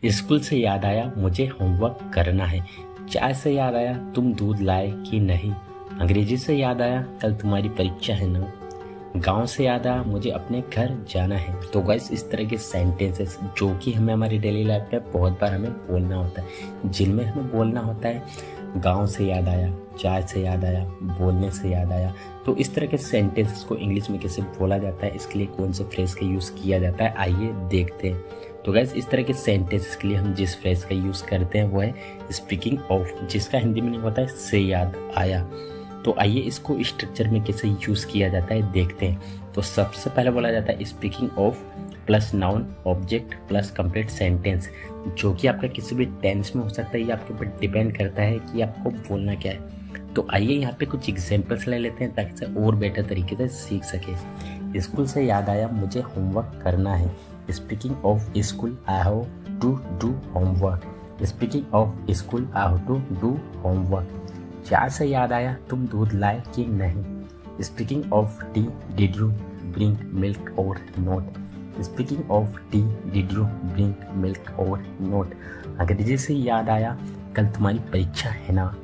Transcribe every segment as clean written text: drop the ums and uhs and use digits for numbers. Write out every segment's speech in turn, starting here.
School से याद आया मुझे होमवर्क करना है। चाय से याद आया तुम दूध लाए कि नहीं। अंग्रेजी से याद आया कल तुम्हारी परीक्षा है ना। गांव से याद आया मुझे अपने घर जाना है। तो गाइस इस तरह के सेंटेंसेस जो कि हमें हमारी डेली लाइफ में बहुत बार हमें बोलना होता है, जिनमें हमें बोलना होता है गांव से याद आया, चाय से याद आया, बोलने से याद आया। तो इस तरह के सेंटेंसेस को इंग्लिश में कैसे बोला जाता है, इसके लिए कौन से फ्रेज का यूज़ किया जाता है, आइए देखते हैं। तो गाइस इस तरह के सेंटेंसेस के लिए हम जिस फ्रेज का यूज़ करते हैं वो है स्पीकिंग ऑफ, जिसका हिंदी में होता है से याद आया। तो आइए इसको स्ट्रक्चर में कैसे यूज़ किया जाता है देखते हैं। तो सबसे पहले बोला जाता है speaking of plus noun object plus complete sentence, जो कि आपका किसी भी टेंस में हो सकता है। ये आपके ऊपर डिपेंड करता है कि आपको बोलना क्या है। तो आइए यहाँ पे कुछ एग्जांपल्स ले लेते हैं ताकि से और बेटर तरीके से सीख सके। स्कूल से याद आया मुझे होमवर्क करना है। Speaking of school I have to do homework. Speaking of school I have to do homework. चाय से याद आया तुम दूध लाए कि नहीं। Speaking of tea did you bring milk or not. Speaking of tea did you bring milk or not. अंग्रेजी से याद आया कल तुम्हारी परीक्षा है ना।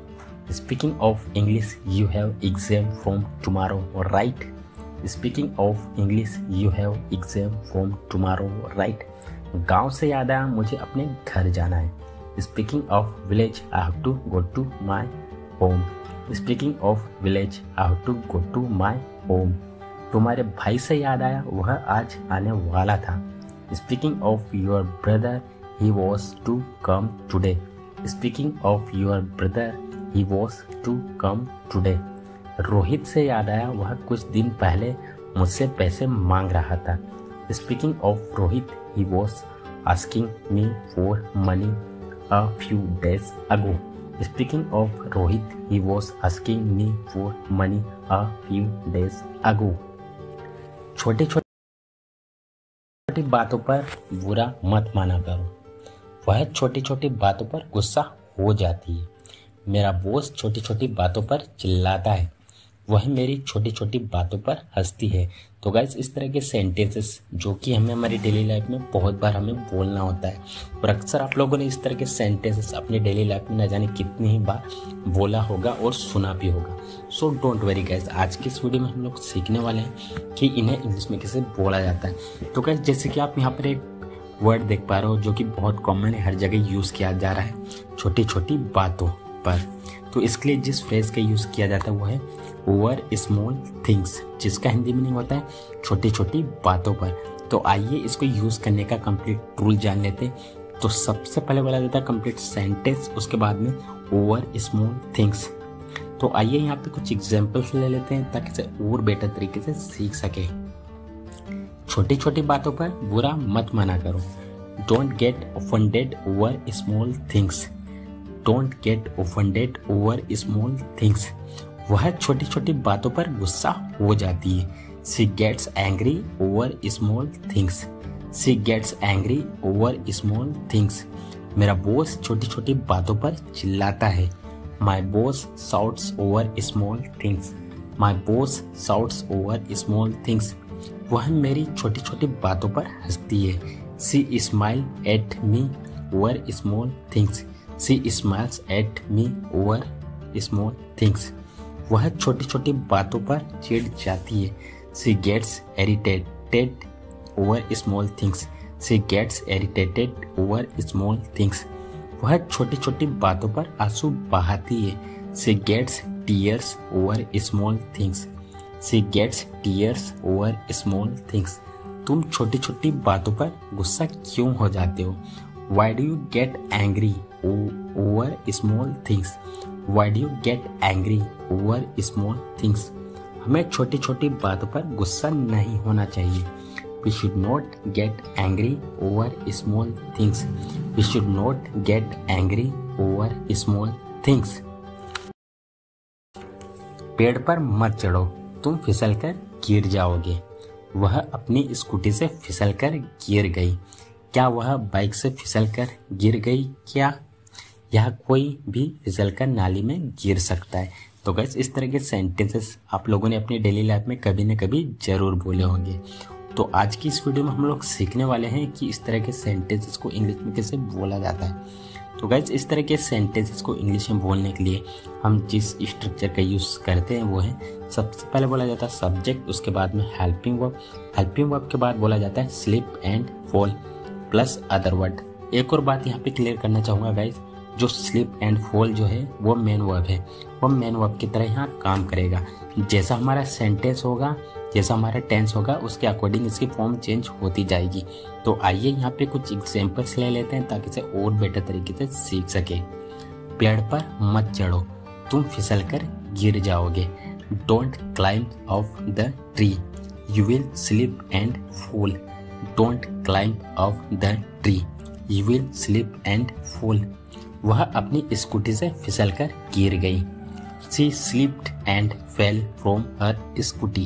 Speaking of English you have exam from tomorrow right. Speaking of English you have exam from tomorrow right. गांव से याद आया मुझे अपने घर जाना है। Speaking of village I have to go to my home. Speaking of village I have to go to my home. तुम्हारे भाई से याद आया वह आज आने वाला था। Speaking of your brother he was to come today. Speaking of your brother he was to come today. Rohit से याद आया वह कुछ दिन पहले मुझसे पैसे मांग रहा था। Speaking of Rohit he was asking me for money a few days ago. Speaking of Rohit he was asking me for money a few days ago. छोटी छोटी बातों पर बुरा मत माना करो, वह छोटी छोटी बातों पर गुस्सा हो जाती है। मेरा बॉस छोटी छोटी बातों पर चिल्लाता है, वह मेरी छोटी छोटी बातों पर हंसती है। तो गाइस इस तरह के सेंटेंसेस जो कि हमें हमारी डेली लाइफ में बहुत बार हमें बोलना होता है, और अक्सर आप लोगों ने इस तरह के सेंटेंसेस अपनी डेली लाइफ में न जाने कितनी ही बार बोला होगा और सुना भी होगा। सो डोंट वरी गाइस, आज की इस वीडियो में हम लोग सीखने वाले हैं कि इन्हें इंग्लिश में कैसे बोला जाता है। तो गाइस जैसे कि आप यहाँ पर एक वर्ड देख पा रहे हो जो कि बहुत कॉमन है, हर जगह यूज़ किया जा रहा है, छोटी छोटी बातों पर। तो इसके लिए जिस फ्रेज का यूज़ किया जाता है वो है ओवर स्मॉल थिंग्स, जिसका हिंदी मीनिंग होता है छोटी छोटी बातों पर। तो आइए इसको यूज़ करने का कंप्लीट रूल जान लेते हैं। तो सबसे पहले बोला जाता है कंप्लीट सेंटेंस, उसके बाद में ओवर स्मॉल थिंग्स। तो आइए यहाँ पे कुछ एग्जांपल्स ले लेते हैं ताकि इसे और बेटर तरीके से सीख सके। छोटी छोटी बातों पर बुरा मत माना करो। Don't get offended over small things. Don't get offended over small things. वह छोटी छोटी बातों पर गुस्सा हो जाती है। She gets angry over small things. She gets angry over small things. मेरा बॉस छोटी छोटी बातों पर चिल्लाता है। My boss shouts over small things. My boss shouts over small things. वह मेरी छोटी छोटी बातों पर हंसती है। She smile at me over small things. She smiles at me over small things. वह छोटी छोटी बातों पर चिढ़ जाती है। She gets irritated over small things. She gets irritated over small things. वह छोटी छोटी बातों पर आंसू बहाती है। She gets tears over small things. She gets tears over small things. तुम छोटी छोटी बातों पर गुस्सा क्यों हो जाते हो? Why do you get angry over small things? Why do you get angry over small things? हमें छोटी छोटी बातों पर गुस्सा नहीं होना चाहिए। We should not get angry over small things. We should not get angry over small things. पेड़ पर मत चढ़ो, तुम फिसलकर गिर जाओगे। वह अपनी स्कूटी से फिसलकर गिर गई। क्या वह बाइक से फिसलकर गिर गई क्या? यह कोई भी फिसलकर नाली में गिर सकता है। तो गाइस इस तरह के सेंटेंसेस आप लोगों ने अपनी डेली लाइफ में कभी न कभी जरूर बोले होंगे। तो आज की इस वीडियो में हम लोग सीखने वाले हैं कि इस तरह के सेंटेंसेस को इंग्लिश में कैसे बोला जाता है। तो गाइज इस तरह के सेंटेंसेस को इंग्लिश में बोलने के लिए हम जिस स्ट्रक्चर का यूज़ करते हैं वो है, सबसे पहले बोला जाता है सब्जेक्ट, उसके बाद में हेल्पिंग वर्ब, हेल्पिंग वर्ब के बाद बोला जाता है slip and fall plus other word. एक और बात यहाँ पे क्लियर करना चाहूँगा गाइज, जो स्लिप एंड फॉल जो है वो मेन वर्ब है, वो मेन वर्ब की तरह यहाँ काम करेगा। जैसा हमारा सेंटेंस होगा, जैसा हमारा टेंस होगा, उसके अकॉर्डिंग इसकी फॉर्म चेंज होती जाएगी। तो आइए यहाँ पे कुछ एग्जांपल्स ले लेते हैं ताकि इसे और बेटर तरीके से सीख सके। पेड़ पर मत चढ़ो, तुम फिसल कर गिर जाओगे। Don't climb of the tree, you will slip and fall. Don't climb of the tree, you will slip and fall. वह अपनी स्कूटी से फिसल कर गिर गई। She slipped and fell from her scooty.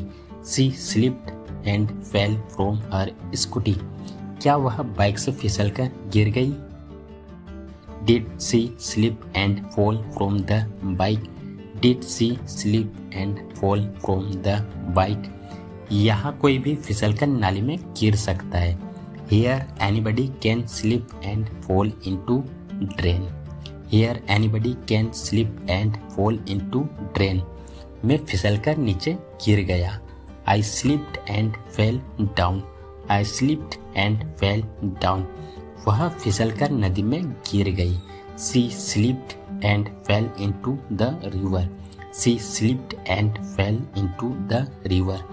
She slipped and fell from her scooty. क्या वह bike से फिसल कर गिर गई? Did she slip and fall from the bike? Did she slip and fall from the bike? यहाँ कोई भी फिसल कर नाली में गिर सकता है। Here anybody can slip and fall into drain. Here anybody can slip and fall into drain. मैं फिसलकर नीचे गिर गया। I slipped and fell down. I slipped and fell down. वह फिसलकर नदी में गिर गई। She slipped and fell into the river. She slipped and fell into the river.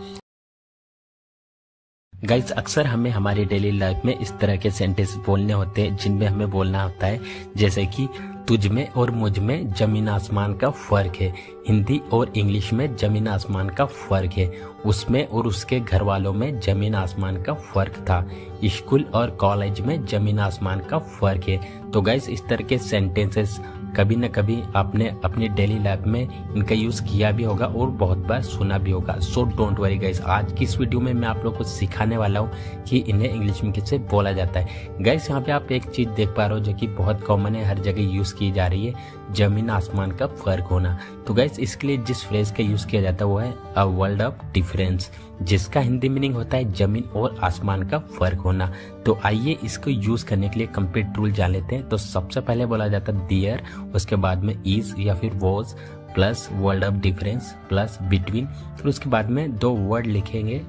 Guys अक्सर हमें हमारी डेली लाइफ में इस तरह के सेंटेंस बोलने होते हैं जिनमें हमें बोलना होता है जैसे कि तुझ में और मुझ में जमीन आसमान का फर्क है। हिंदी और इंग्लिश में जमीन आसमान का फर्क है। उसमें और उसके घर वालों में जमीन आसमान का फर्क था। स्कूल और कॉलेज में जमीन आसमान का फर्क है। तो गाइस इस तरह के सेंटेंसेस कभी न कभी आपने अपनी डेली लाइफ में इनका यूज किया भी होगा और बहुत बार सुना भी होगा। सो डोंट वरी गाइस, आज की इस वीडियो में मैं आप लोग को सिखाने वाला हूँ कि इन्हें इंग्लिश में कैसे बोला जाता है। गाइस यहाँ पे आप एक चीज देख पा रहे हो जो कि बहुत कॉमन है, हर जगह यूज की जा रही है, जमीन आसमान का फर्क होना। तो गाइस इसके लिए जिस फ्रेज का यूज किया जाता है वो है अ वर्ल्ड ऑफ डिफरेंस, जिसका हिंदी मीनिंग होता है जमीन और आसमान का फर्क होना। तो आइए इसको यूज करने के लिए कंप्लीट रूल जान लेते हैं। तो सबसे पहले बोला जाता है देयर, उसके बाद में इज या फिर was plus world of difference plus between, फिर उसके बाद में दो वर्ड लिखेंगे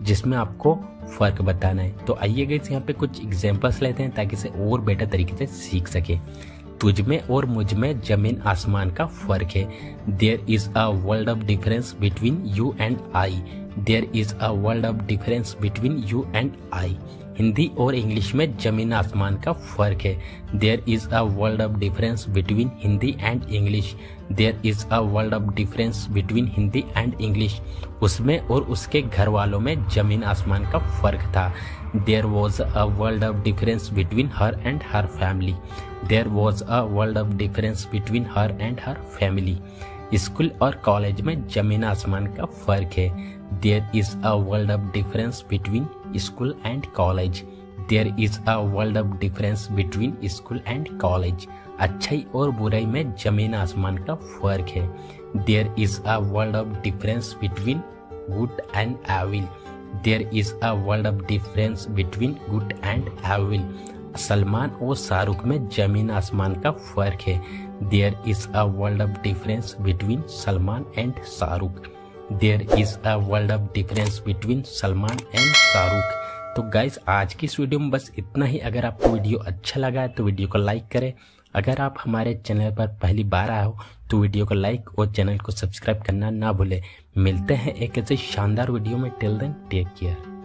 जिसमें आपको फर्क बताना है। तो आइए गाइस यहाँ पे कुछ एग्जांपल्स लेते हैं ताकि इसे और बेटर तरीके से सीख सके। तुझ में और मुझ में जमीन आसमान का फर्क है। There is a world of difference between you and I. There is a world of difference between you and I. Hindi और इंग्लिश में जमीन आसमान का फर्क है। There is a world of difference between Hindi and English. There is a world of difference between Hindi and English. उसमें और उसके घर वालों में जमीन आसमान का फर्क था। There was a world of difference between her and her family. There was a world of difference between her and her family. School और कॉलेज में जमीन आसमान का फर्क है। There is a world of difference between school and college. There is a world of difference between school and college. अच्छाई और बुराई में जमीन आसमान का फर्क है। There is a world of difference between good and evil. There is a world of difference between good and evil. Salman और शाहरुख में जमीन आसमान का फर्क है। There is a world of difference between Salman and Shahrukh. There is a world of difference between Salman and Shahrukh. तो guys आज की इस वीडियो में बस इतना ही। अगर आपको वीडियो अच्छा लगा है तो वीडियो को लाइक करें। अगर आप हमारे चैनल पर पहली बार आए हो तो वीडियो को लाइक और चैनल को सब्सक्राइब करना ना भूलें। मिलते हैं एक ऐसे शानदार वीडियो में। Till then take care.